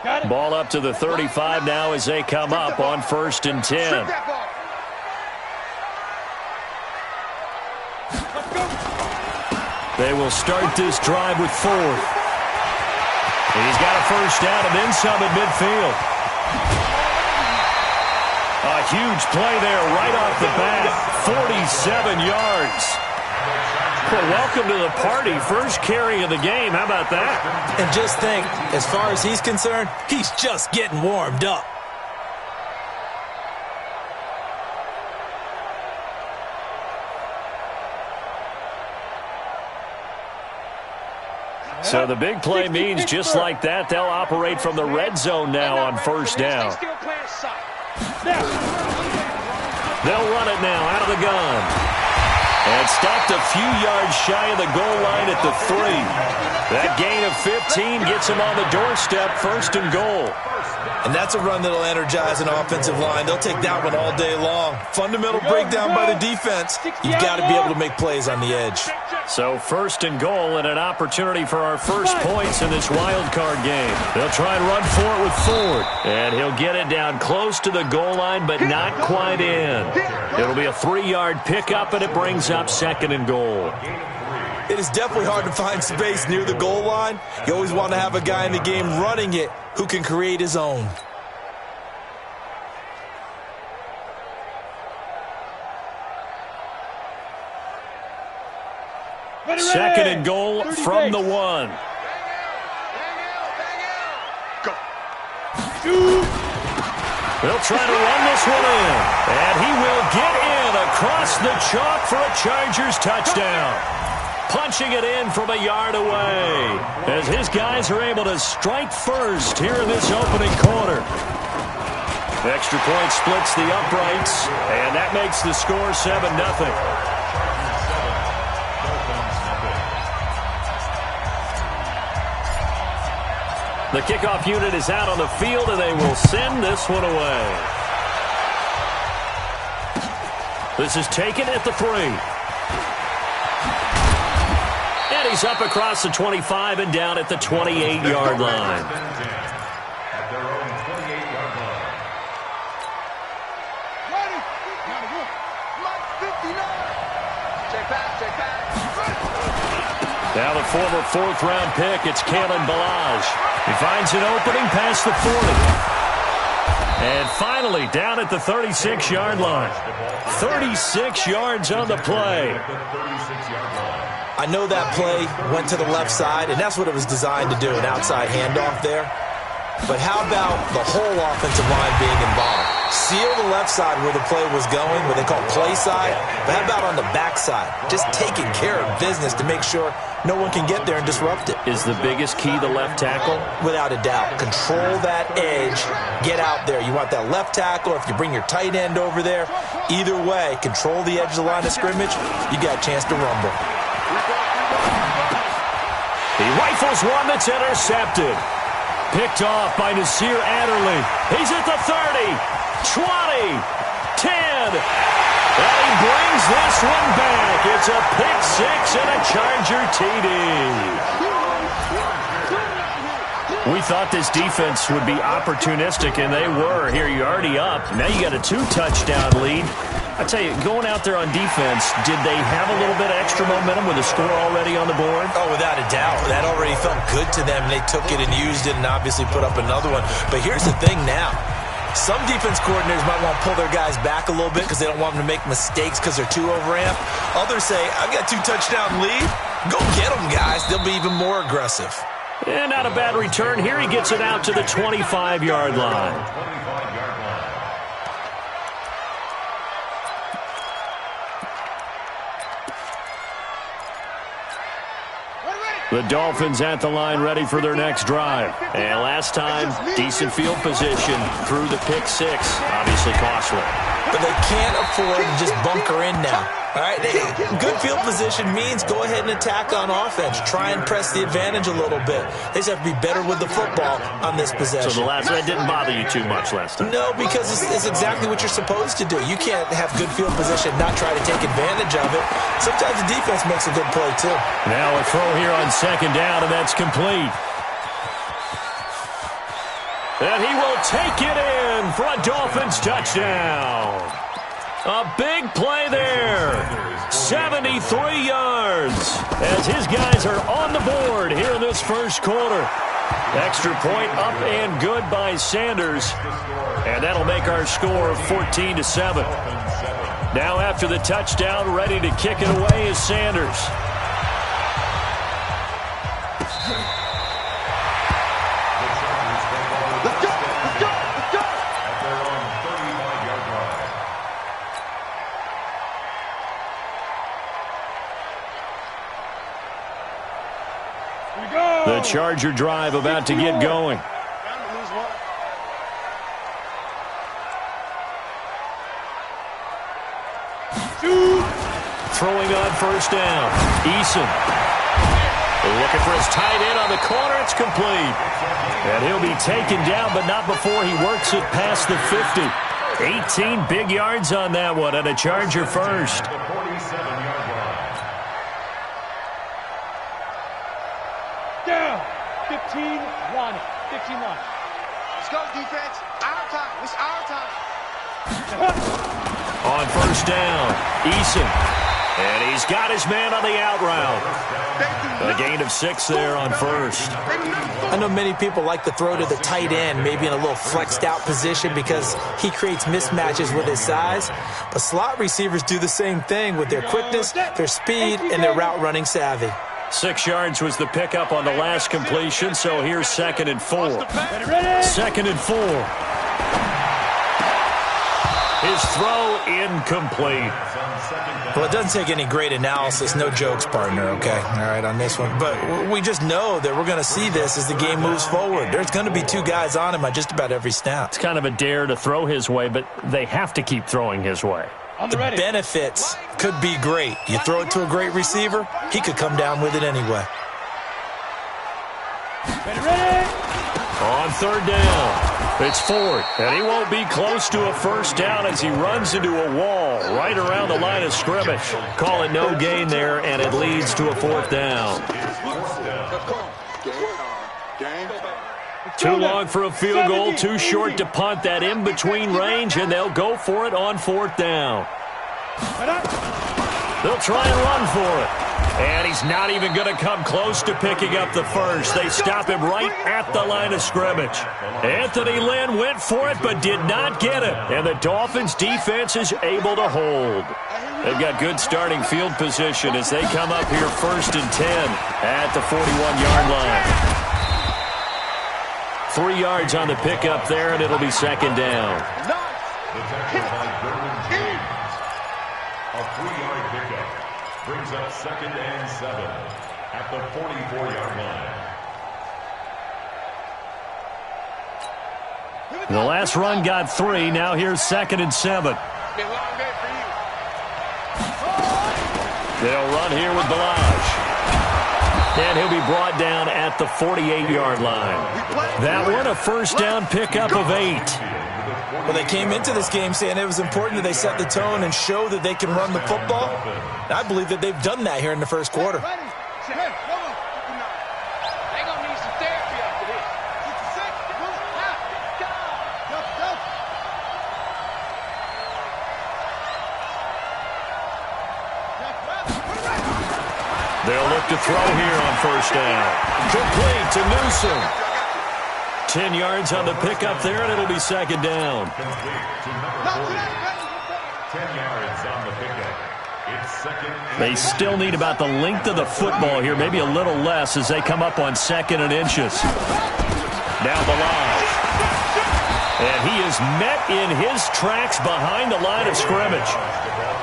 Ball up to the 35 now as they come up on 1st and 10. They will start this drive with 4th. He's got a first down and then some at midfield. A huge play there right off the bat. 47 yards. Well, welcome to the party. First carry of the game. How about that? And just think, as far as he's concerned, he's just getting warmed up. So the big play means just like that, they'll operate from the red zone now on 1st down. They'll run it now out of the gun. And stopped a few yards shy of the goal line at the 3. That gain of 15 gets him on the doorstep, 1st and goal. And that's a run that'll energize an offensive line. They'll take that one all day long. Fundamental breakdown by the defense. You've got to be able to make plays on the edge. So 1st and goal and an opportunity for our first points in this wild card game. They'll try and run for it with Ford. And he'll get it down close to the goal line, but not quite in. It'll be a 3-yard pickup, and it brings up 2nd and goal. It is definitely hard to find space near the goal line. You always want to have a guy in the game running it who can create his own. Second and goal from the 1. They'll try to run this one in. And he will get in across the chalk for a Chargers touchdown. Punching it in from a yard away as his guys are able to strike first here in this opening quarter. Extra point splits the uprights, and that makes the score 7-0. The kickoff unit is out on the field, and they will send this one away. This is taken at the 3. And he's up across the 25 and down at the 28-yard line. Now the former 4th-round pick, it's Kalen Ballage. He finds an opening past the 40. And finally, down at the 36-yard line. 36 yards on the play. I know that play went to the left side, and that's what it was designed to do, an outside handoff there. But how about the whole offensive line being involved? Seal the left side where the play was going, what they call play side. But how about on the back side? Just taking care of business to make sure no one can get there and disrupt it. Is the biggest key the left tackle? Without a doubt. Control that edge. Get out there. You want that left tackle. If you bring your tight end over there, either way, control the edge of the line of scrimmage. You got a chance to rumble. He rifles one that's intercepted. Picked off by Nasir Adderley. He's at the 30, 20, 10. And he brings this one back. It's a pick 6 and a Charger TD. We thought this defense would be opportunistic, and they were. Here, you're already up. Now you got a 2-touchdown lead. I tell you, going out there on defense, did they have a little bit of extra momentum with a score already on the board? Oh, without a doubt. That already felt good to them. They took it and used it and obviously put up another one. But here's the thing now. Some defense coordinators might want to pull their guys back a little bit because they don't want them to make mistakes because they're too overamped. Others say, I've got 2-touchdown lead. Go get them, guys. They'll be even more aggressive. And not a bad return. Here he gets it out to the 25-yard line. The Dolphins at the line ready for their next drive. And last time, decent field position through the pick 6. Obviously costly. But they can't afford to just bunker in now. All right, good field position means go ahead and attack on offense. Try and press the advantage a little bit. They just have to be better with the football on this possession. So the last one didn't bother you too much last time? No, because it's exactly what you're supposed to do. You can't have good field position and not try to take advantage of it. Sometimes the defense makes a good play, too. Now a throw here on 2nd down, and that's complete. And he will take it in for a Dolphins touchdown. A big play there. 73 yards as his guys are on the board here in this first quarter. Extra point up and good by Sanders. And that'll make our score 14-7. Now after the touchdown, ready to kick it away is Sanders. The Charger drive about to get going. Throwing on first down. Eason. Looking for his tight end on the corner. It's complete. And he'll be taken down, but not before he works it past the 50. 18 big yards on that one, and a Charger first. Down. 15-1. 15-1. Let's go, defense. Our time. It's our time. On first down, Eason. And he's got his man on the out route. A gain of 6 there on first. I know many people like to throw to the tight end, maybe in a little flexed out position because he creates mismatches with his size. But slot receivers do the same thing with their quickness, their speed, and their route running savvy. 6 yards was the pickup on the last completion, so here's 2nd and 4. 2nd and 4. His throw incomplete. Well, it doesn't take any great analysis, no jokes, partner, okay? All right, on this one. But we just know that we're going to see this as the game moves forward. There's going to be 2 guys on him on just about every snap. It's kind of a dare to throw his way, but they have to keep throwing his way. The benefits could be great. You throw it to a great receiver, he could come down with it anyway. On third down, it's Ford, and he won't be close to a first down as he runs into a wall right around the line of scrimmage. Call it no gain there, and it leads to a 4th down. Too long for a field goal, too short to punt. That in-between range, and they'll go for it on 4th down. They'll try and run for it. And he's not even going to come close to picking up the first. They stop him right at the line of scrimmage. Anthony Lynn went for it but did not get it. And the Dolphins defense is able to hold. They've got good starting field position as they come up here 1st and 10 at the 41-yard line. 3 yards on the pickup there, and it'll be 2nd down. A 3-yard pickup brings up 2nd and 7 at the 44-yard line. The last run got 3. Now here's 2nd and 7. They'll run here with Balaj. And he'll be brought down at the 48-yard line. That one, a first down pickup of 8. Well, they came into this game saying it was important that they set the tone and show that they can run the football. And I believe that they've done that here in the first quarter. They're going to need some therapy after this. They'll look to throw here on first down. Complete to Newsom. 10 yards on the pickup there, and it'll be 2nd down. 10 yards on the pickup. It's 2nd. They still need about the length of the football here, maybe a little less as they come up on 2nd and inches. Now Balaj. And he is met in his tracks behind the line of scrimmage.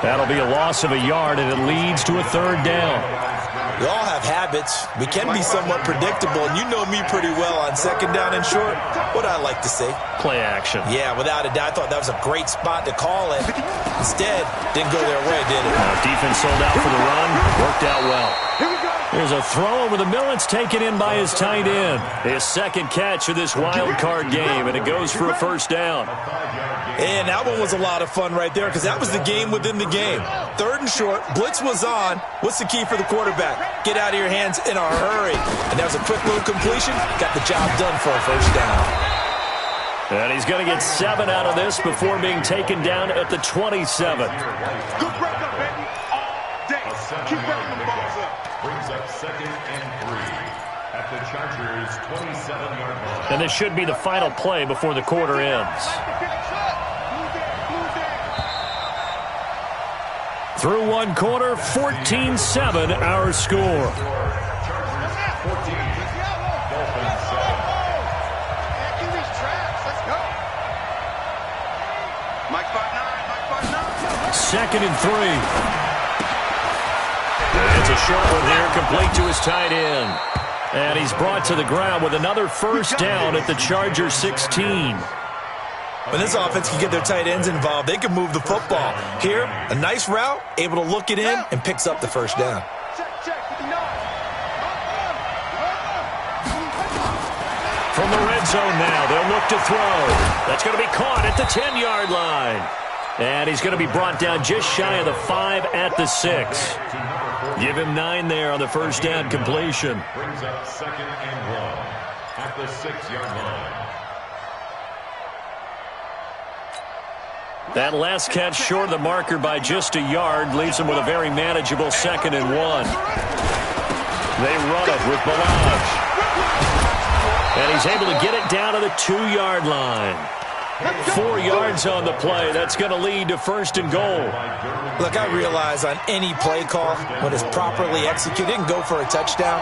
That'll be a loss of a yard, and it leads to a 3rd down. We all have habits. We can be somewhat predictable, and you know me pretty well on 2nd down and short. What I like to see. Play action. Yeah, without a doubt. I thought that was a great spot to call it. Instead, didn't go their way, did it? Defense sold out for the run. Worked out well. There's a throw over the middle. It's taken in by his tight end. His 2nd catch of this wild card game, and it goes for a first down. And that one was a lot of fun right there because that was the game within the game. 3rd and short, blitz was on. What's the key for the quarterback? Get out of your hands in a hurry. And that was a quick little completion. Got the job done for a first down. And he's going to get 7 out of this before being taken down at the 27. Good breakup, baby. All day. Keep breaking them balls up. Brings up 2nd and 3 at the Chargers' 27-yard line. And this should be the final play before the quarter ends. Through one quarter, 14-7 our score. Second and 3. It's a short one here, complete to his tight end. And he's brought to the ground with another first down at the Chargers 16. When this offense can get their tight ends involved, they can move the football. Here, a nice route, able to look it in, and picks up the first down. From the red zone now, they'll look to throw. That's going to be caught at the 10-yard line. And he's going to be brought down just shy of the 5 at the 6. Give him 9 there on the first down completion. Brings up 2nd and 1 at the 6-yard line. That last catch short of the marker by just a yard leaves him with a very manageable 2nd and 1. They run it with Balaj. And he's able to get it down to the 2-yard line. 4 yards on the play. That's going to lead to 1st and goal. Look, I realize on any play call, when it's properly executed, it can go for a touchdown.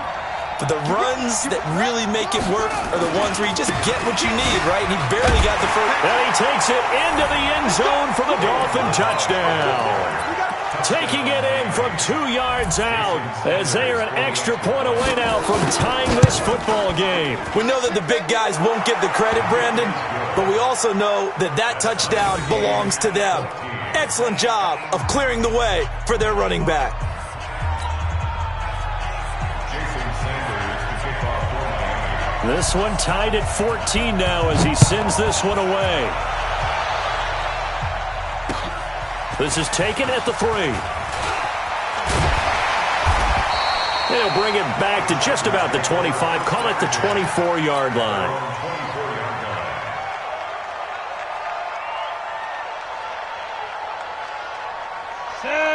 But the runs that really make it work are the ones where you just get what you need, right? And he barely got the first. And he takes it into the end zone for the Dolphin touchdown. Taking it in from 2 yards out as they are an extra point away now from tying this football game. We know that the big guys won't get the credit, Brandon, but we also know that that touchdown belongs to them. Excellent job of clearing the way for their running back. This one tied at 14 now as he sends this one away. This is taken at the 3. They'll bring it back to just about the 25. Call it the 24-yard line.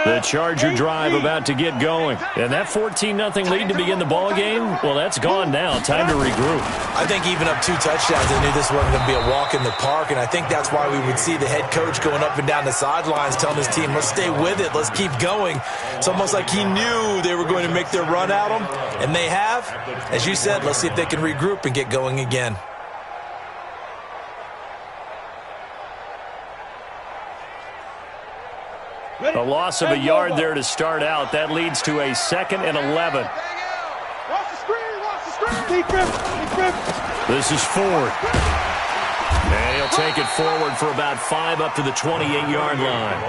The Charger drive about to get going. And that 14-0 lead to begin the ball game, well, that's gone now. Time to regroup. I think even up 2 touchdowns, they knew this wasn't going to be a walk in the park, and I think that's why we would see the head coach going up and down the sidelines telling his team, let's stay with it, let's keep going. It's almost like he knew they were going to make their run at him, and they have. As you said, let's see if they can regroup and get going again. A loss of a yard there to start out. That leads to a 2nd and 11. This is Ford. And he'll take it forward for about 5 up to the 28-yard line.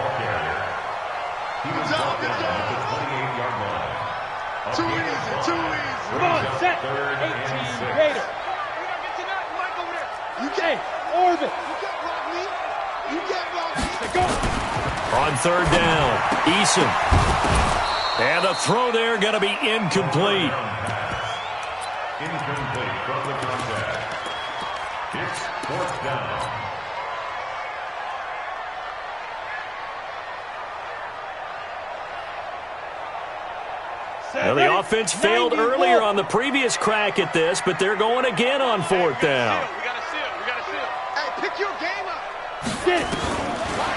Too easy, too easy. Come on, set. 18 Raider. You can't. Orbit. You can't block me. Go. On 3rd down, Eason. And the throw there going to be incomplete. Incomplete from the contact. It's 4th down. Well, the offense failed earlier on the previous crack at this, but they're going again on 4th down. We got to seal. We got to seal. Hey, pick your game up. Get it.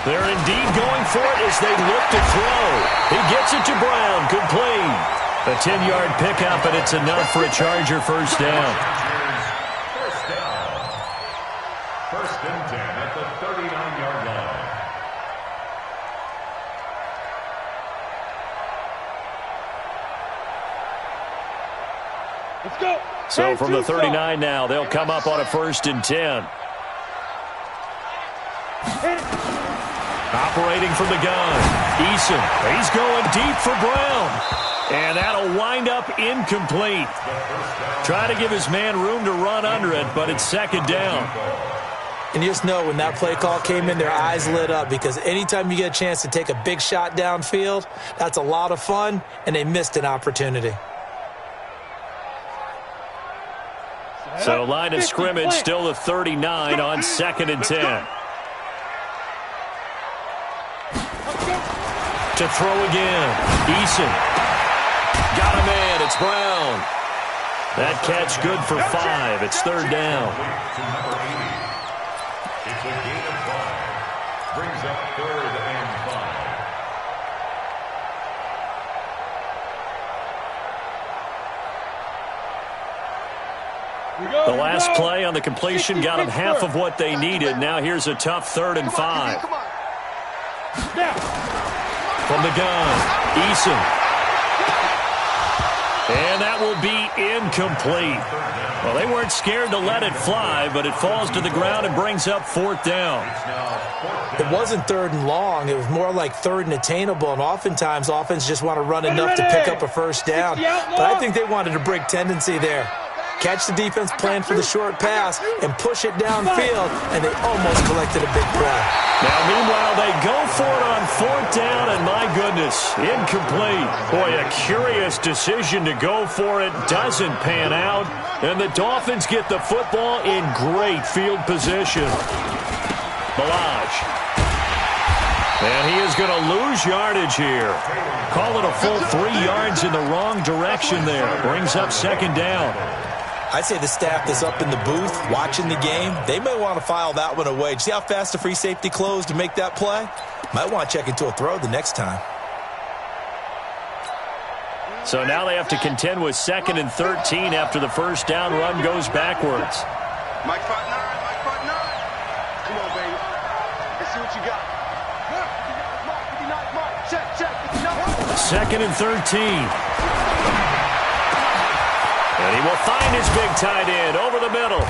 They're indeed going for it as they look to throw. He gets it to Brown, complete. A 10-yard pickup, and it's enough for a Charger first down. First down. 1st and 10 at the 39-yard line. Let's go. So from the 39 now, they'll come up on a 1st and 10. Operating from the gun, Eason. He's going deep for Brown. And that'll wind up incomplete. Trying to give his man room to run under it, but it's 2nd down. And you just know when that play call came in, their eyes lit up, because anytime you get a chance to take a big shot downfield, that's a lot of fun, and they missed an opportunity. So line of scrimmage still the 39 on 2nd and 10. To throw again. Eason. Got a man. It's Brown. That catch good for 5. It's 3rd down. It's a gain of 5. Brings up 3rd and 5. The last play on the completion got them half of what they needed. Now here's a tough 3rd and 5. From the gun, Eason. And that will be incomplete. Well, they weren't scared to let it fly, but it falls to the ground and brings up 4th down. It wasn't 3rd and long. It was more like 3rd and attainable, and oftentimes offense just want to run enough to pick up a first down. But I think they wanted to break tendency there. Catch the defense plan for the short pass and push it downfield, and they almost collected a big play. Now, meanwhile, they go for it on 4th down, and my goodness, incomplete. Boy, a curious decision to go for it. Doesn't pan out, and the Dolphins get the football in great field position. Balaj. And he is going to lose yardage here. Call it a full 3 yards in the wrong direction there. Brings up 2nd down. I'd say the staff that's up in the booth watching the game, they may want to file that one away. See how fast the free safety closed to make that play? Might want to check into a throw the next time. So now they have to contend with 2nd and 13 after the first down run goes backwards. Mike 5-9, Mike 5-9. Come on, baby. Let's see what you got. Check. 2nd and 13. And he will find his big tight end over the middle.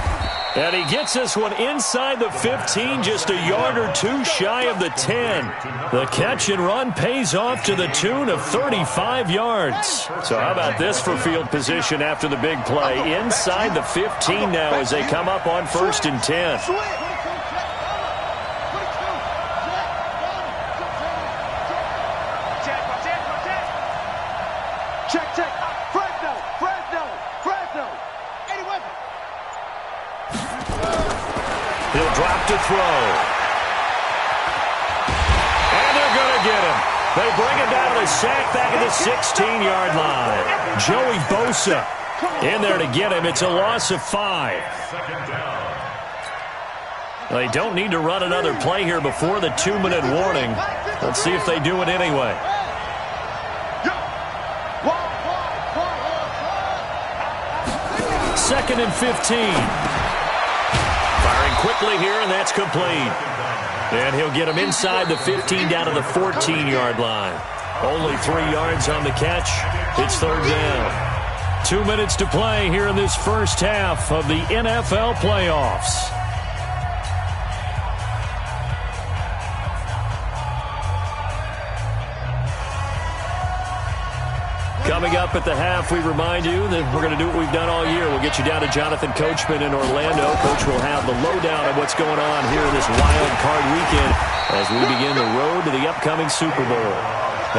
And he gets this one inside the 15, just a yard or 2 shy of the 10. The catch and run pays off to the tune of 35 yards. So how about this for field position after the big play? Inside the 15 now as they come up on 1st and 10. Check. Fresno. Eddie Weber. He'll drop to throw. And they're going to get him. They bring him down to the sack back at the 16-yard line. Joey Bosa in there to get him. It's a loss of 5. They don't need to run another play here before the 2-minute warning. Let's see if they do it anyway. 2nd and 15. Firing quickly here, and that's complete. And he'll get him inside the 15 down to the 14-yard line. Only 3 yards on the catch. It's 3rd down. 2 minutes to play here in this first half of the NFL playoffs. Coming up at the half, we remind you that we're going to do what we've done all year. We'll get you down to Jonathan Coachman in Orlando. Coach will have the lowdown of what's going on here this wild card weekend as we begin the road to the upcoming Super Bowl.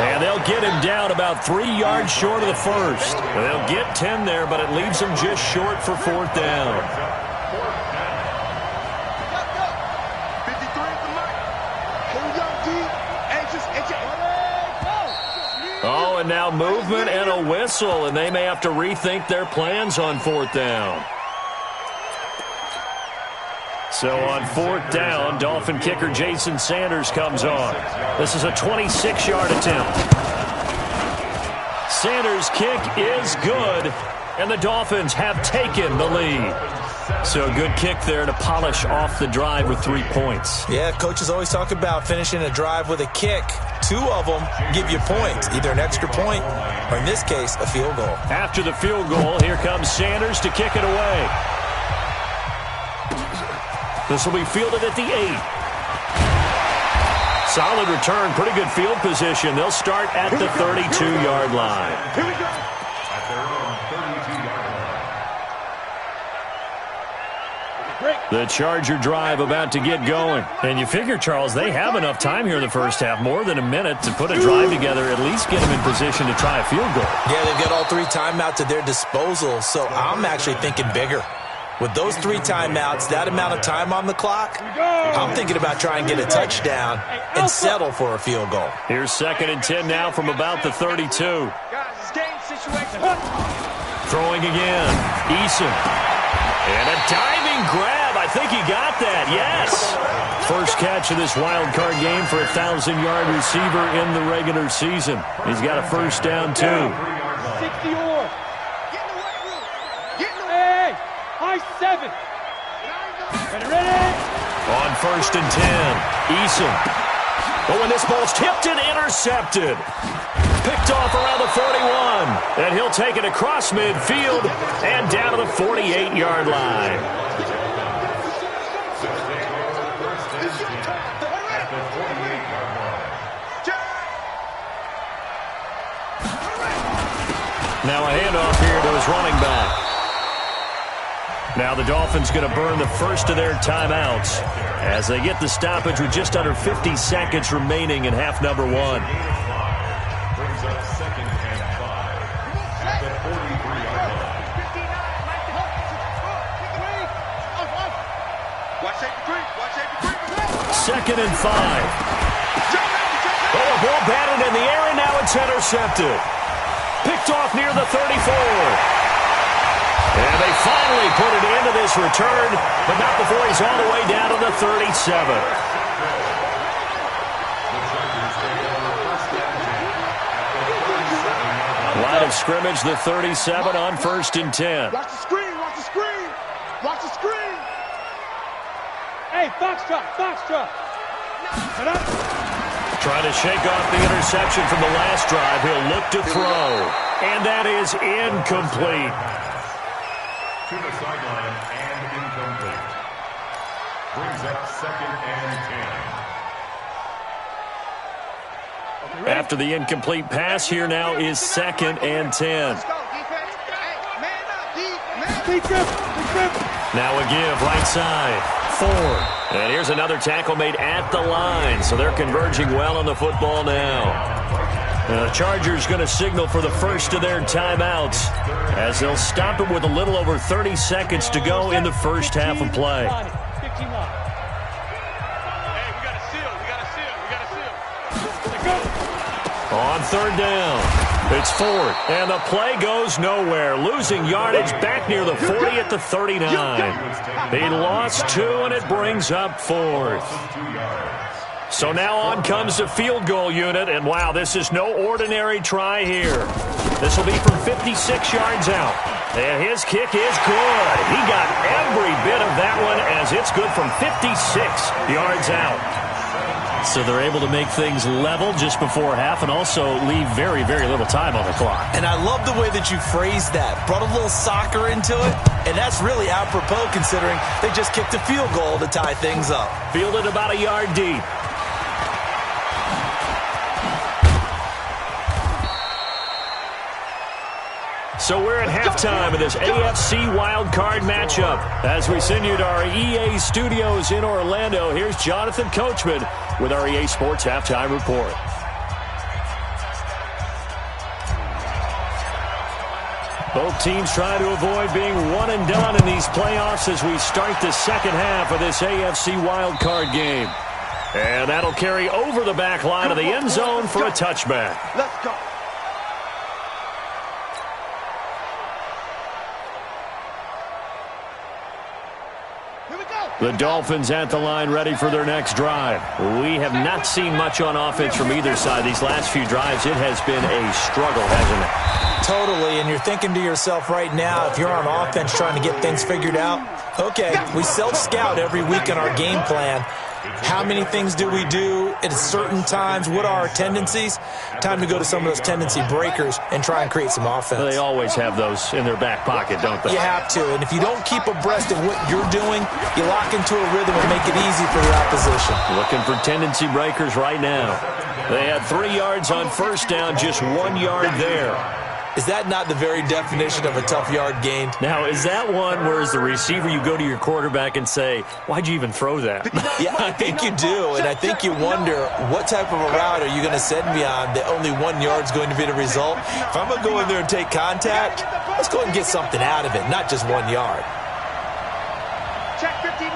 And they'll get him down about 3 yards short of the first. And they'll get 10 there, but it leaves them just short for 4th down. 53 at the mic. Here we go, D. Oh, and now movement and a whistle, and they may have to rethink their plans on 4th down. So on 4th down, Dolphin kicker Jason Sanders comes on. This is a 26-yard attempt. Sanders' kick is good, and the Dolphins have taken the lead. So a good kick there to polish off the drive with 3 points. Yeah, coaches always talk about finishing a drive with a kick. 2 of them give you points, either an extra point or, in this case, a field goal. After the field goal, here comes Sanders to kick it away. This will be fielded at the 8. Solid return, pretty good field position. They'll start at the 32-yard line. Here we go. At their own 32-yard line. The Charger drive about to get going. And you figure, Charles, they have enough time here in the first half, more than a minute, to put a drive together, at least get them in position to try a field goal. Yeah, they've got all 3 timeouts at their disposal, so I'm actually thinking bigger. With those 3 timeouts, that amount of time on the clock, I'm thinking about trying to get a touchdown and settle for a field goal. Here's 2nd and 10 now from about the 32. Guys, it's game situation. Throwing again. Eason. And a diving grab. I think he got that. Yes. First catch of this wild card game for a 1,000-yard receiver in the regular season. He's got a first down, too. 60 or. Hey, high 7. Ready. On 1st and 10. Eason. Oh, and this ball's tipped and intercepted. Picked off around the 41. And he'll take it across midfield and down to the 48-yard line. Now a handoff here to his running back. Now the Dolphins going to burn the first of their timeouts as they get the stoppage with just under 50 seconds remaining in half number 1. Brings up 2nd and 5 at the 43-yard line. Second and 5. Oh, a ball batted in the air, and now it's intercepted. Picked off near the 34. And they finally put it into this return, but not before he's all the way down to the 37. Line of scrimmage, the 37 on 1st and 10. Watch the screen, watch the screen. Watch the screen. Hey, Foxtrot. Set up. Trying to shake off the interception from the last drive. He'll look to throw. And that is incomplete. To the sideline and incomplete. Brings up 2nd and 10. After the incomplete pass, here now is 2nd and 10. Now a give right side. Ford. And here's another tackle made at the line, so they're converging well on the football now. The Chargers going to signal for the first of their timeouts as they'll stop it with a little over 30 seconds to go in the first half of play. On 3rd down, it's Ford, and the play goes nowhere, losing yardage back near the 40 at the 39. He lost 2, and it brings up 4th. So now on comes the field goal unit, and wow, this is no ordinary try here. This will be from 56 yards out, and his kick is good. He got every bit of that one as it's good from 56 yards out. So they're able to make things level just before half and also leave very, very little time on the clock. And I love the way that you phrased that. Brought a little soccer into it, and that's really apropos considering they just kicked a field goal to tie things up. Fielded about a yard deep. So we're at halftime of this AFC wildcard matchup. As we send you to our EA studios in Orlando, here's Jonathan Coachman with our EA Sports Halftime Report. Both teams trying to avoid being one and done in these playoffs as we start the second half of this AFC wildcard game. And that'll carry over the back line of the end zone for a touchback. Let's go. The Dolphins at the line ready for their next drive. We have not seen much on offense from either side. These last few drives, it has been a struggle, hasn't it? Totally, and you're thinking to yourself right now, if you're on offense trying to get things figured out, okay, we self-scout every week in our game plan. How many things do we do at certain times? What are our tendencies? Time to go to some of those tendency breakers and try and create some offense. They always have those in their back pocket, don't they? You have to, and if you don't keep abreast of what you're doing, you lock into a rhythm and make it easy for the opposition. Looking for tendency breakers right now. They had 3 yards on first down, just 1 yard there. Is that not the very definition of a tough yard gained? Now, is that one where as the receiver you go to your quarterback and say, why'd you even throw that? Yeah, I think you do, and I think you wonder what type of a route are you going to send me on that only 1 yard's going to be the result? If I'm going to go in there and take contact, let's go and get something out of it, not just 1 yard. check 59.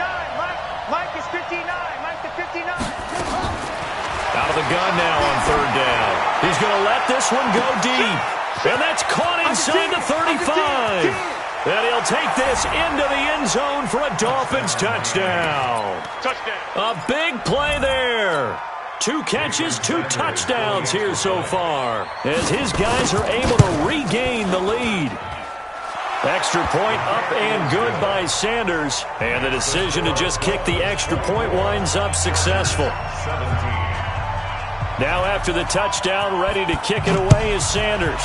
Mike is 59. Mike to 59. Out of the gun now on third down. He's going to let this one go deep. And that's caught inside the 35. And he'll take this into the end zone for a Dolphins touchdown. A big play there. 2 catches, 2 touchdowns here so far, as his guys are able to regain the lead. Extra point up and good by Sanders. And the decision to just kick the extra point winds up successful. Now after the touchdown, ready to kick it away is Sanders.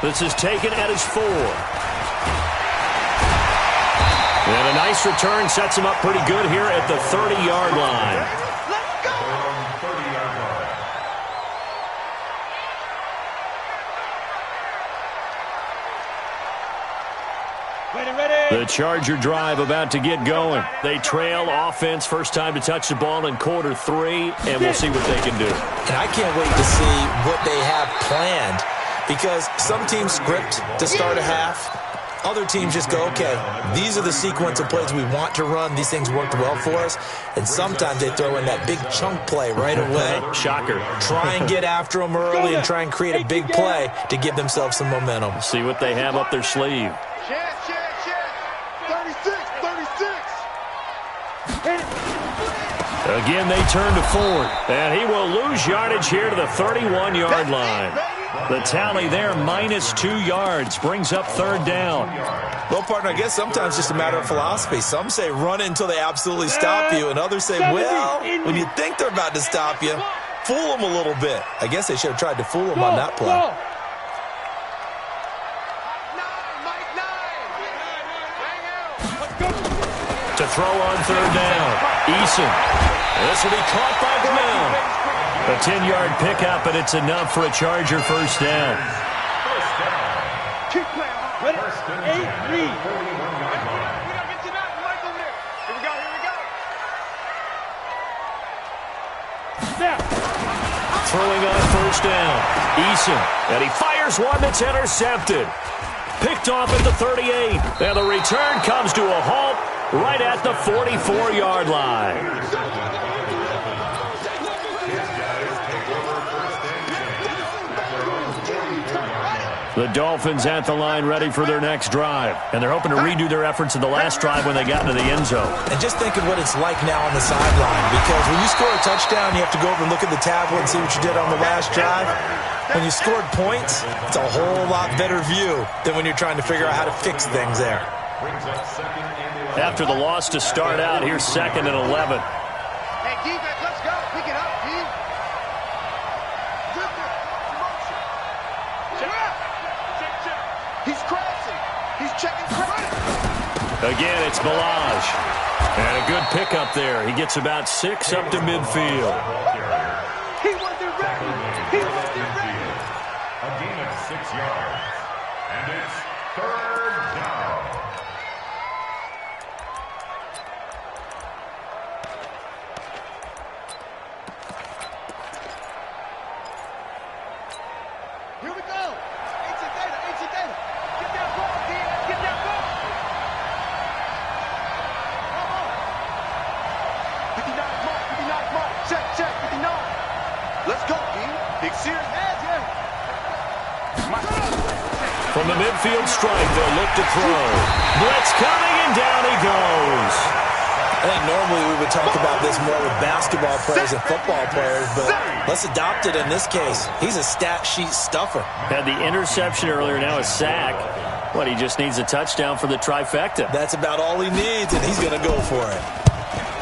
This is taken at his 4. And a nice return sets him up pretty good here at the 30-yard line. Let's go! Ready. The Charger drive about to get going. They trail offense, first time to touch the ball in quarter 3, and we'll see what they can do. And I can't wait to see what they have planned, because some teams script to start a half. Other teams just go, okay, these are the sequence of plays we want to run. These things worked well for us. And sometimes they throw in that big chunk play right away. Shocker. Try and get after them early and try and create a big play to give themselves some momentum. See what they have up their sleeve. Chance. 36. Again, they turn to Ford. And he will lose yardage here to the 31-yard line. The tally there, -2 yards, brings up third down. Well, partner, I guess sometimes it's just a matter of philosophy. Some say run until they absolutely stop you, and others say, well, when you think they're about to stop you, fool them a little bit. I guess they should have tried to fool them on that play. To throw on third down, Eason. This will be caught by Bell. A 10-yard pickup, and it's enough for a Charger first down. Keep playing. Ready. 8 read. Snap. Throwing on first down, Eason. And he fires one that's intercepted. Picked off at the 38. And the return comes to a halt right at the 44-yard line. The Dolphins at the line ready for their next drive. And they're hoping to redo their efforts in the last drive when they got into the end zone. And just think of what it's like now on the sideline, because when you score a touchdown, you have to go over and look at the tablet and see what you did on the last drive. When you scored points, it's a whole lot better view than when you're trying to figure out how to fix things there. After the loss to start out, here's 2nd and 11. Hey, defense, let's go. Pick it up, D. He's crashing. He's checking credit. Again, it's Balaj. And a good pickup there. He gets about 6 up to midfield. He wasn't ready. A gain of 6 yards. And it's third down. Here we go. Ancient data. Get that ball, D. Get that ball. Come on. 59 mark. Check. 59. Let's go, D. Big serious edge here. From the midfield stripe, they'll look to throw. Blitz coming, and down he goes. I think normally we would talk about this more with basketball players and football players, but let's adopt it in this case. He's a stat sheet stuffer. Had the interception earlier, now a sack. What, he just needs a touchdown for the trifecta. That's about all he needs, and he's going to go for it.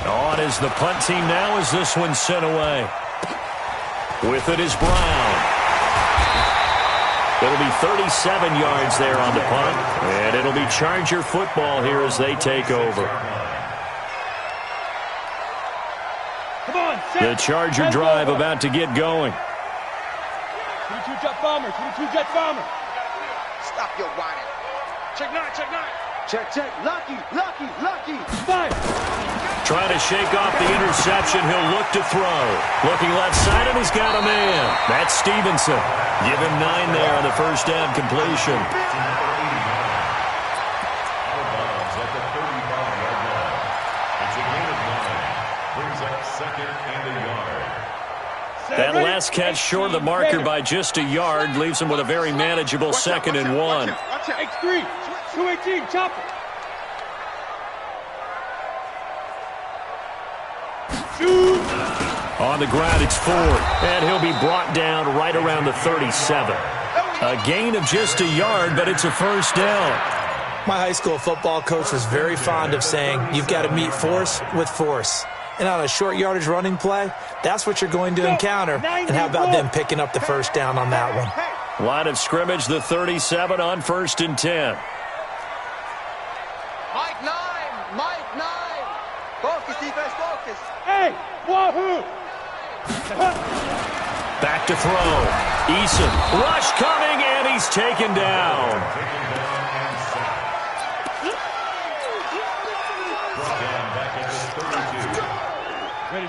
On is the punt team now as this one's sent away. With it is Brown. It'll be 37 yards there on the punt, and it'll be Charger football here as they take over. Come on, The Charger drive about to get going. 22 jet bomber. Stop your whining. Check 9. Check. Lucky. 5. Trying to shake off the interception. He'll look to throw. Looking left side, and he's got a man. That's Stevenson. Give him 9 there on the first down completion. That last catch short of the marker by just a yard leaves him with a very manageable 2nd and 1. Watch out. X3. 218. Chop it. On the ground, it's Ford, and he'll be brought down right around the 37. A gain of just a yard, but it's a first down. My high school football coach was very fond of saying, you've got to meet force with force. And on a short yardage running play, that's what you're going to encounter. And how about them picking up the first down on that one? Line of scrimmage, the 37 on 1st and 10. Mike 9. Mike 9. Focus, defense, focus. Hey, wahoo! Back to throw. Eason, rush coming, and he's taken down.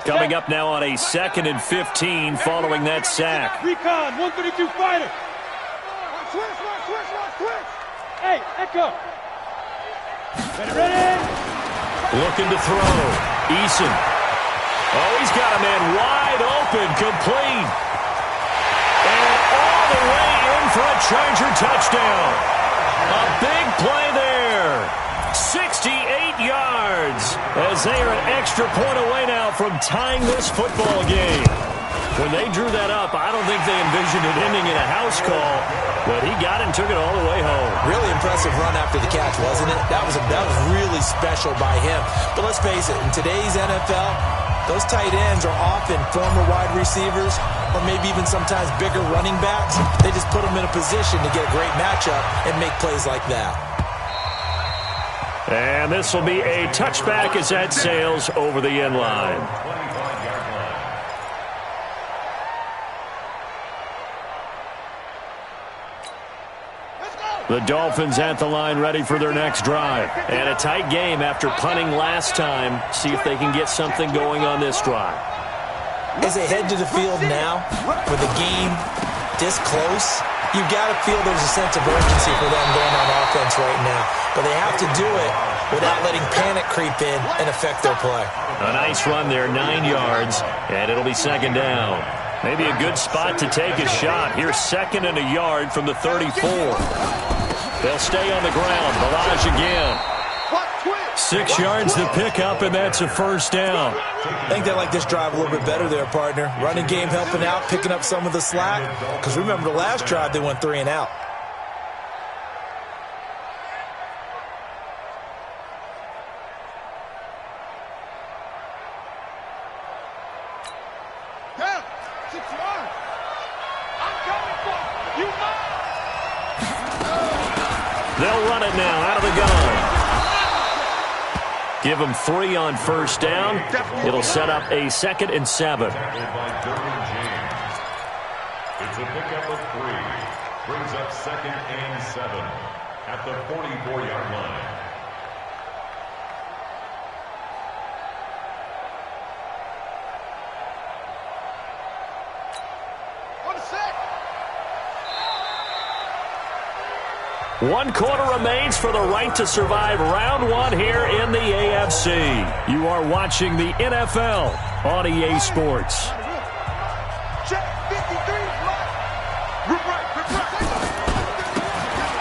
Coming up now on a 2nd and 15 following that sack. Recon, 132 fighter. Switch. Hey, Echo. Ready. Looking to throw. Eason. Oh, he's got a man wide open, complete. And all the way in for a Charger touchdown. A big play there. 68 yards as they are an extra point away now from tying this football game. When they drew that up, I don't think they envisioned it ending in a house call, but he got it and took it all the way home. Really impressive run after the catch, wasn't it? That was really special by him. But let's face it, in today's NFL, those tight ends are often former wide receivers or maybe even sometimes bigger running backs. They just put them in a position to get a great matchup and make plays like that. And this will be a touchback as that sails over the end line. The Dolphins at the line ready for their next drive. And a tight game after punting last time. See if they can get something going on this drive. As they head to the field now, with the game this close, you've got to feel there's a sense of urgency for them going on offense right now. But they have to do it without letting panic creep in and affect their play. A nice run there, 9 yards, and it'll be 2nd down. Maybe a good spot to take a shot. Here's 2nd and a yard from the 34. They'll stay on the ground. Balaj again. 6 yards to pick up, and that's a first down. I think they like this drive a little bit better there, partner. Running game helping out, picking up some of the slack. Because remember the last drive, they went 3 and out. They'll run it now out of the gun. Give them 3 on first down. It'll set up a 2nd and 7. It's a pickup of 3. Brings up 2nd and 7 at the 44-yard line. One quarter remains for the right to survive round 1 here in the AFC. You are watching the NFL on EA Sports.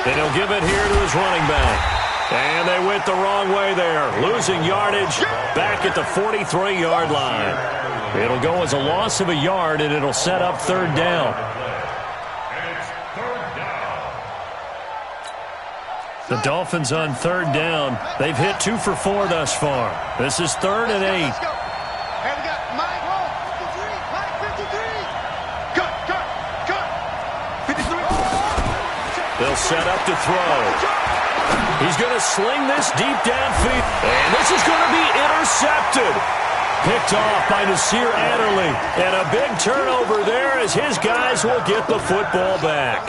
And he'll give it here to his running back. And they went the wrong way there, losing yardage back at the 43-yard line. It'll go as a loss of a yard, and it'll set up 3rd down. The Dolphins on 3rd down. They've hit 2 for 4 thus far. This is 3rd and 8. And we got Mike 53. Cut. 53. They'll set up to throw. He's going to sling this deep downfield. And this is going to be intercepted. Picked off by Nasir Adderley. And a big turnover there as his guys will get the football back.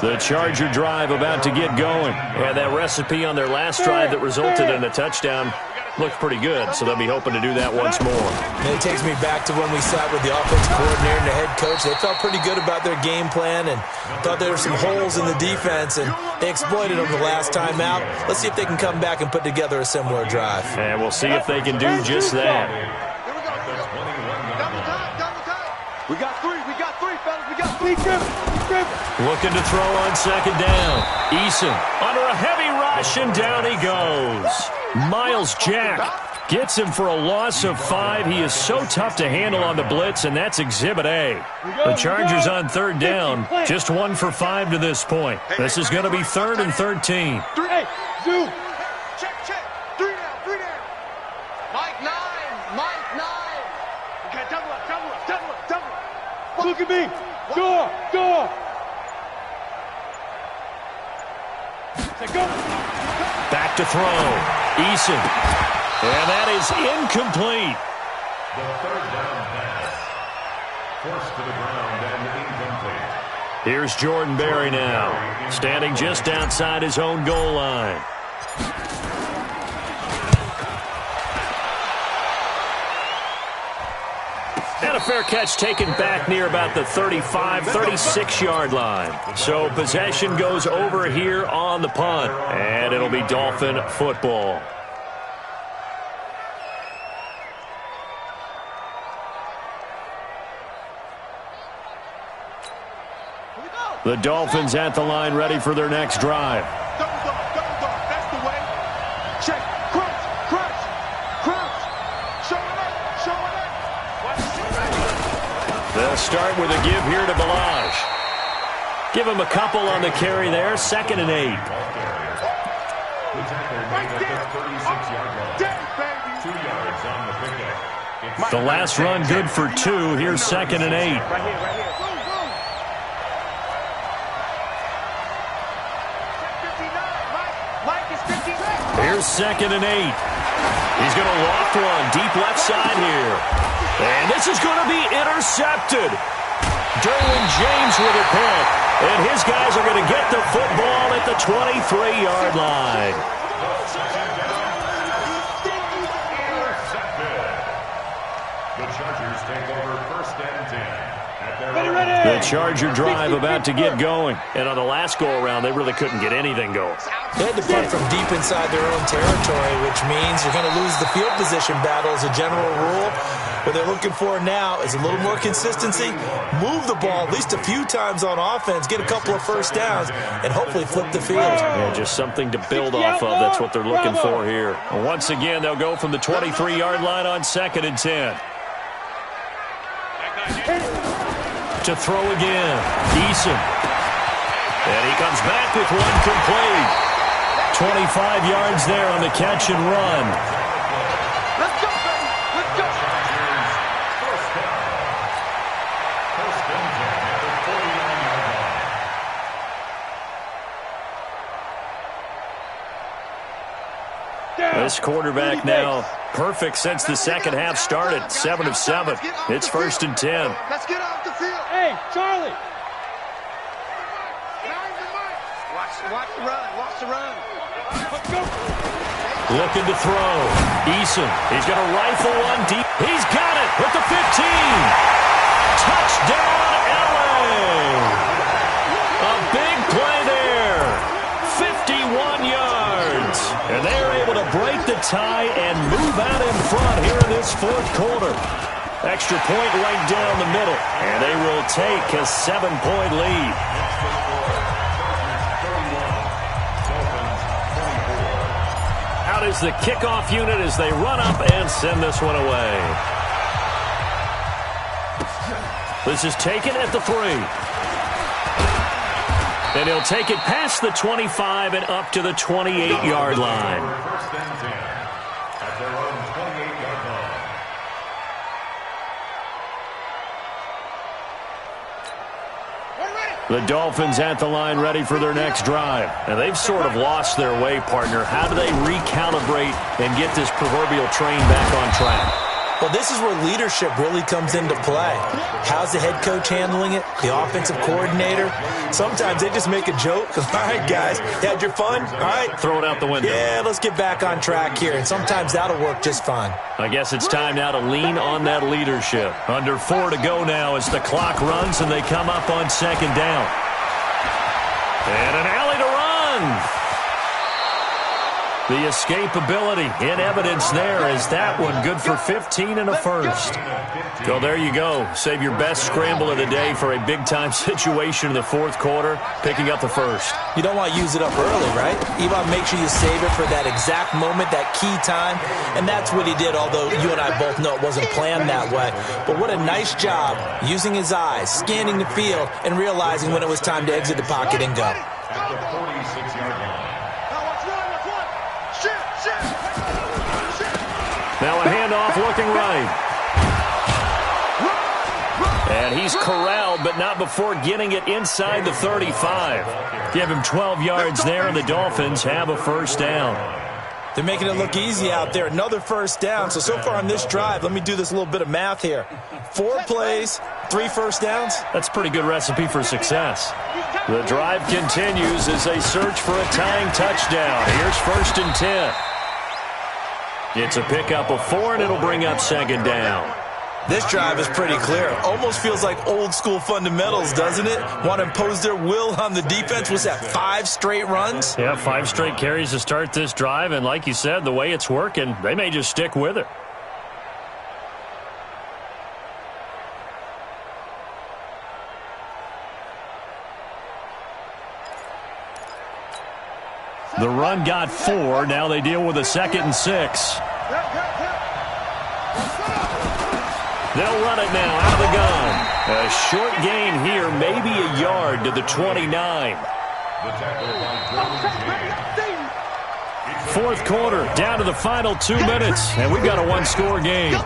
The Charger drive about to get going. And that recipe on their last drive that resulted in a touchdown looked pretty good, so they'll be hoping to do that once more. And it takes me back to when we sat with the offensive coordinator and the head coach. They felt pretty good about their game plan and thought there were some holes in the defense, and they exploited them the last time out. Let's see if they can come back and put together a similar drive. And we'll see if they can do just that. We got three, fellas. We got three. Looking to throw on second down. Eason under a heavy rush, and down he goes. Miles Jack gets him for a loss of 5. He is so tough to handle on the blitz, and that's Exhibit A. The Chargers on third down, just 1 for 5 to this point. This is going to be 3rd and 13. Hey, Zoo. Check. 3 down. Mike 9. Okay, double up. Look at me. Door. Go. Back to throw. Eason. And that is incomplete. The third down pass. Forced to the ground and incomplete. Here's Jordan Berry now, standing just outside his own goal line. And a fair catch taken back near about the 35, 36-yard line. So possession goes over here on the punt, and it'll be Dolphin football. The Dolphins at the line, ready for their next drive. Double dog. That's the way. Check. Crunch. Show it up. They'll start with a give here to Balazs. Give him a couple on the carry there. 2nd and 8. The tackle made at the 36-yard line. 2 yards on the pickup. The last run good for 2. Here's 2nd and 8. Right here. Mike is 59. Here's 2nd and 8. He's going to loft one deep left side here. And this is going to be intercepted. Derwin James with a pick. And his guys are going to get the football at the 23-yard line. The Chargers take over 1st and 10 at their The Charger drive about to get going. And on the last go-around, they really couldn't get anything going. They had to punt from deep inside their own territory, which means you're going to lose the field position battle as a general rule. What they're looking for now is a little more consistency, move the ball at least a few times on offense, get a couple of first downs, and hopefully flip the field. Yeah, just something to build off of. That's what they're looking for here. And once again, they'll go from the 23-yard line on 2nd and 10. To throw again. Eason. And he comes back with one complete. 25 yards there on the catch and run. Let's go, baby. Let's go. First down. 1st and 10 at the 49-yard line. This quarterback now perfect since the second half started. 7 of 7. It's 1st and 10. Let's get off the field. Hey, Charlie. Watch the run. Let's go. Looking to throw. Eason. He's going to rifle one deep. He's got it with the 15. Touchdown, LA. A big play there. 51 yards. And they're able to break the tie and move out in front here in this 4th quarter. Extra point right down the middle. And they will take a 7-point lead. Out is the kickoff unit as they run up and send this one away. This is taken at the 3. And he'll take it past the 25 and up to the 28-yard line. 1st and 10 at their own 28-yard line. The Dolphins at the line ready for their next drive. And they've sort of lost their way, partner. How do they recalibrate and get this proverbial train back on track? Well, this is where leadership really comes into play. How's the head coach handling it? The offensive coordinator? Sometimes they just make a joke. All right, guys, you had your fun? All right. Throw it out the window. Yeah, let's get back on track here, and sometimes that'll work just fine. I guess it's time now to lean on that leadership. Under 4 to go now as the clock runs and they come up on second down. And an alley to run. The escapability in evidence there is that one good for 15 and a first. So there you go. Save your best scramble of the day for a big-time situation in the fourth quarter, picking up the first. You don't want to use it up early, right? You want to make sure you save it for that exact moment, that key time, and that's what he did, although you and I both know it wasn't planned that way. But what a nice job using his eyes, scanning the field, and realizing when it was time to exit the pocket and go. At the 46-yard line. Now a handoff looking right. And he's corralled, but not before getting it inside the 35. Give him 12 yards there, and the Dolphins have a first down. They're making it look easy out there. Another first down. So far on this drive, let me do this little bit of math here. 4 plays, 3 first downs. That's a pretty good recipe for success. The drive continues as they search for a tying touchdown. Here's 1st and 10. It's a pickup of 4, and it'll bring up second down. This drive is pretty clear. Almost feels like old school fundamentals, doesn't it? Want to impose their will on the defense. Was that 5 straight runs? Yeah, 5 straight carries to start this drive, and like you said, the way it's working, they may just stick with it. The run got 4. Now they deal with a 2nd and 6. They'll run it now out of the gun. A short gain here, maybe a yard to the 29. Fourth quarter, down to the final 2 minutes, and we've got a 1-score game.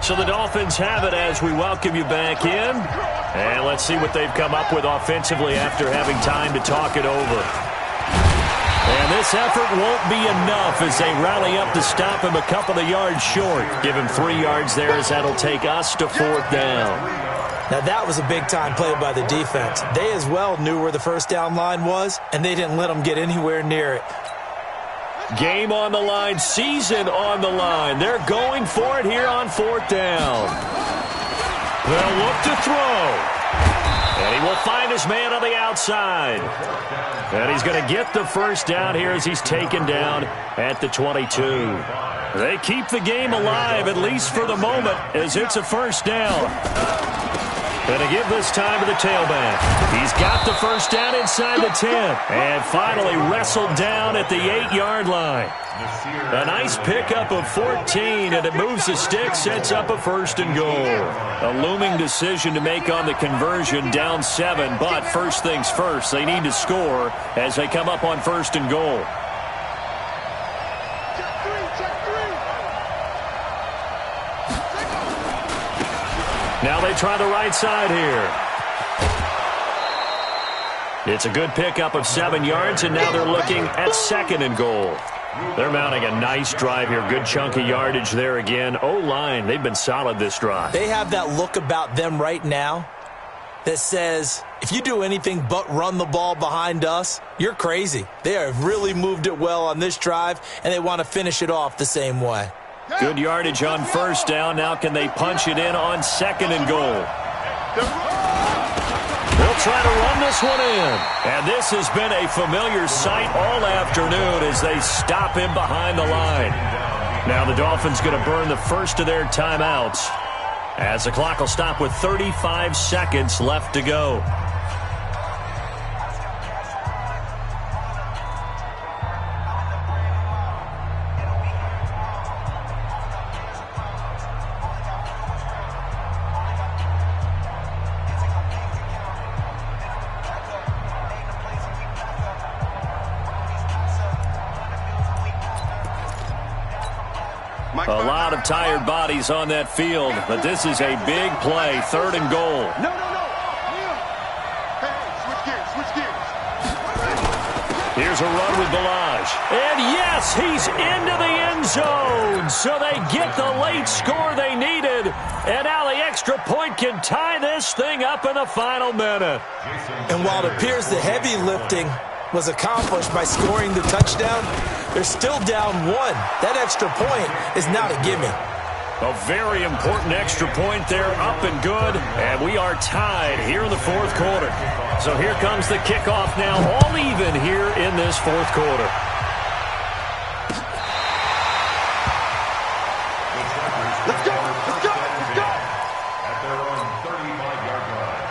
So the Dolphins have it as we welcome you back in. And let's see what they've come up with offensively after having time to talk it over. And this effort won't be enough as they rally up to stop him a couple of yards short. Give him 3 yards there as that'll take us to 4th down. Now that was a big-time play by the defense. They as well knew where the first down line was, and they didn't let them get anywhere near it. Game on the line, season on the line. They're going for it here on 4th down. They'll look to throw. And he will find his man on the outside. And he's going to get the first down here as he's taken down at the 22. They keep the game alive, at least for the moment, as it's a first down. And to give this time to the tailback. He's got the first down inside the 10. And finally wrestled down at the 8-yard line. A nice pickup of 14, and it moves the stick, sets up a 1st and goal. A looming decision to make on the conversion, down 7. But first things first, they need to score as they come up on 1st and goal. Now they try the right side here. It's a good pickup of 7 yards, and now they're looking at 2nd and goal. They're mounting a nice drive here. Good chunk of yardage there again. O-line, they've been solid this drive. They have that look about them right now that says, if you do anything but run the ball behind us, you're crazy. They have really moved it well on this drive, and they want to finish it off the same way. Good yardage on 1st down. Now can they punch it in on 2nd and goal? They'll try to run this one in. And this has been a familiar sight all afternoon as they stop him behind the line. Now the Dolphins going to burn the first of their timeouts as the clock will stop with 35 seconds left to go. A lot of tired bodies on that field, but this is a big play, 3rd and goal. No. Here's a run with Balaj. And yes, he's into the end zone. So they get the late score they needed. And now the extra point can tie this thing up in the final minute. And while it appears the heavy lifting was accomplished by scoring the touchdown, they're still down one. That extra point is not a gimme. A very important extra point there, up and good. And we are tied here in the fourth quarter. So here comes the kickoff now, all even here in this fourth quarter. Let's go! Let's go! Let's go! At their own 35-yard line.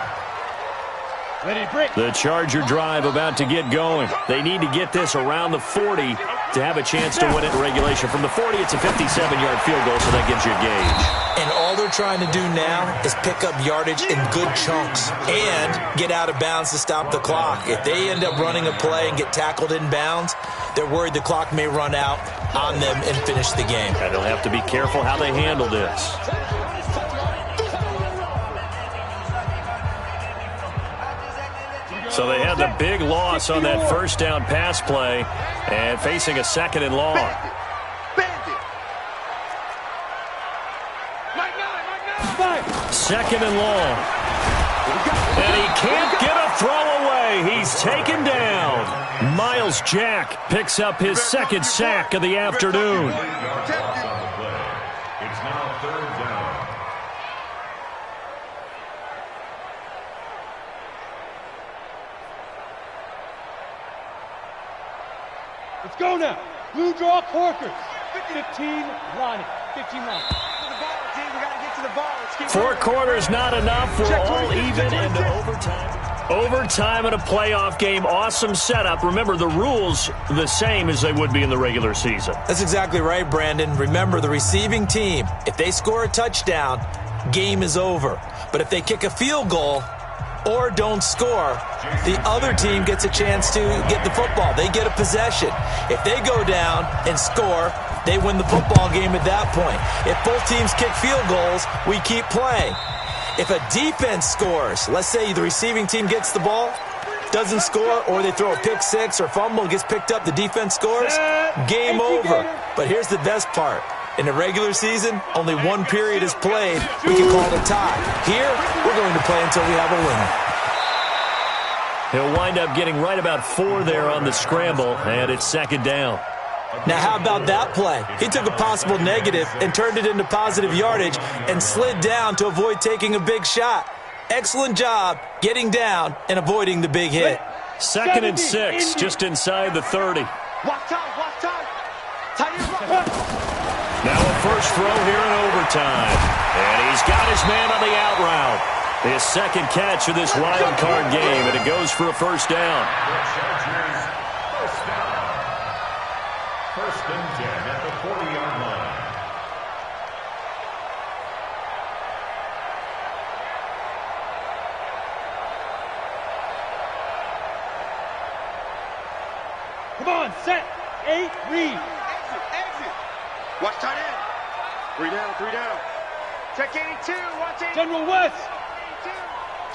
Ready to break. The Charger drive about to get going. They need to get this around the 40 to have a chance to win it in regulation. From the 40, it's a 57-yard field goal, so that gives you a gauge. And all they're trying to do now is pick up yardage in good chunks and get out of bounds to stop the clock. If they end up running a play and get tackled in bounds, they're worried the clock may run out on them and finish the game. And they'll have to be careful how they handle this. So they had the big loss on that first down pass play and facing a second and long. Bandit! Second and long. And he can't get a throw away. He's taken down. Miles Jack picks up his second sack of the afternoon. 8 yards loss on the play. It's now third down. Let's go now. Blue draw Corkers. 15 Lonnie. 15 Lonnie. Four quarters not enough. We're all even into overtime. Overtime in a playoff game. Awesome setup. Remember, the rules the same as they would be in the regular season. That's exactly right, Brandon. Remember, the receiving team, if they score a touchdown, game is over. But if they kick a field goal or don't score, the other team gets a chance to get the football. They get a possession. If they go down and score, they win the football game at that point. If both teams kick field goals, we keep playing. If a defense scores, let's say the receiving team gets the ball, doesn't score, or they throw a pick six or fumble, gets picked up, the defense scores, game over. But here's the best part. In the regular season, only one period is played. We can call it a tie. Here, we're going to play until we have a winner. He'll wind up getting right about 4 there on the scramble, and it's second down. Now, how about that play? He took a possible negative and turned it into positive yardage and slid down to avoid taking a big shot. Excellent job getting down and avoiding the big hit. Second and 6, just inside the 30. Watch time. Now a first throw here in overtime. And he's got his man on the out route. His second catch of this wild card game, and it goes for a first down. First and 10 at the 40-yard line. Come on, set. 8, read. Exit. Watch tight end. 3 down. Check 82, watch 82. General West.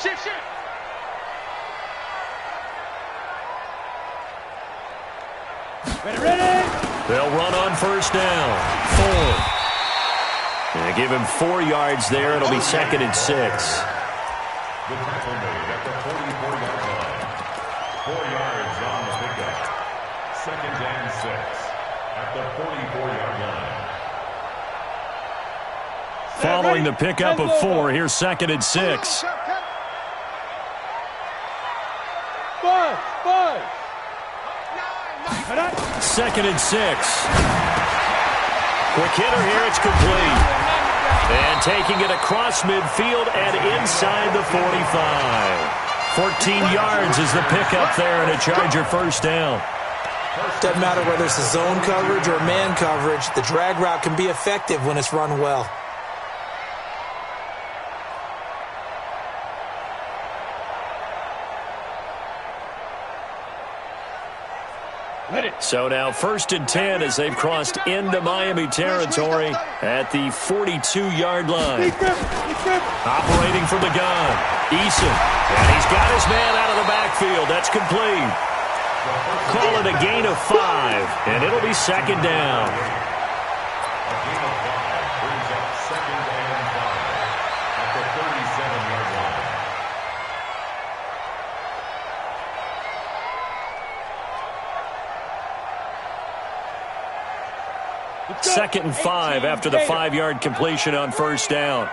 Shift. Ready. They'll run on first down. 4. They give him 4 yards there. It'll be second and 6. The tackle made at the 44-yard line. 4 yards on the pickup. Second and 6 at the 44-yard line. Following the pickup of 4, here's second and 6. 5. Second and 6. Quick hitter here, it's complete. And taking it across midfield and inside the 45. 14 yards is the pickup there, and a Charger first down. Doesn't matter whether it's a zone coverage or man coverage, the drag route can be effective when it's run well. So now first and 10 as they've crossed into Miami territory at the 42-yard line. Operating from the gun, Eason. And he's got his man out of the backfield. That's complete. Call it a gain of 5, and it'll be second down. A gain of 5 brings up second and 5 at the 37-yard line. Second and 5 after the 5-yard completion on first down.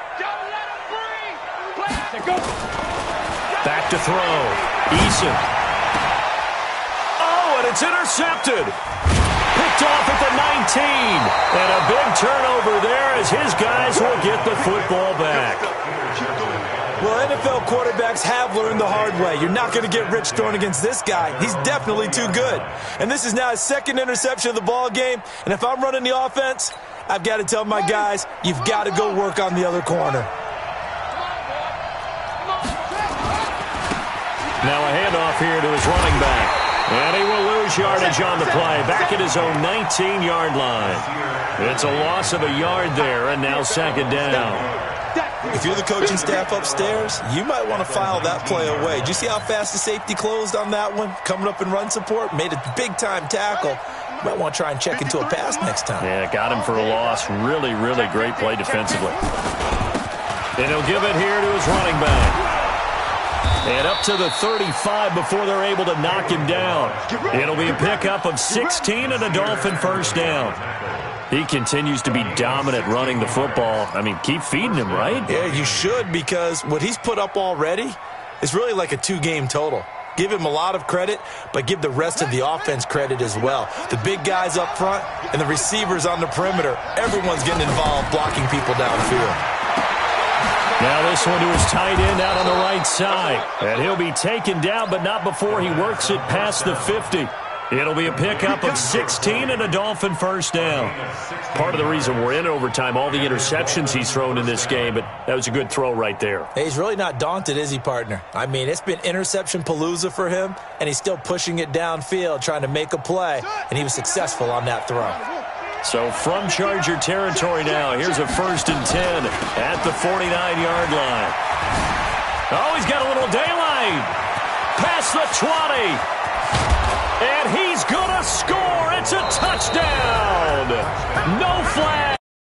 Back to throw. Eason. Oh, and it's intercepted. Picked off at the 19. And a big turnover there as his guys will get the football back. Well, NFL quarterbacks have learned the hard way. You're not going to get rich throwing against this guy. He's definitely too good. And this is now his second interception of the ball game. And if I'm running the offense, I've got to tell my guys, you've got to go work on the other corner. Now a handoff here to his running back. And he will lose yardage on the play. Back at his own 19-yard line. It's a loss of a yard there, and now second down. If you're the coaching staff upstairs, you might want to file that play away. Did you see how fast the safety closed on that one? Coming up in run support, made a big-time tackle. You might want to try and check into a pass next time. Yeah, got him for a loss. Really, really great play defensively. And he'll give it here to his running back. And up to the 35 before they're able to knock him down. It'll be a pickup of 16 and a Dolphin first down. He continues to be dominant running the football. I mean, keep feeding him, right? Yeah, you should, because what he's put up already is really like a 2-game total. Give him a lot of credit, but give the rest of the offense credit as well. The big guys up front and the receivers on the perimeter, everyone's getting involved blocking people downfield. Now this one to his tight end out on the right side. And he'll be taken down, but not before he works it past the 50. It'll be a pickup of 16 and a Dolphin first down. Part of the reason we're in overtime, all the interceptions he's thrown in this game, but that was a good throw right there. Hey, he's really not daunted, is he, partner? I mean, it's been interception palooza for him, and he's still pushing it downfield, trying to make a play, and he was successful on that throw. So from Charger territory now, here's a 1st and 10 at the 49-yard line. Oh, he's got a little daylight. Past the 20.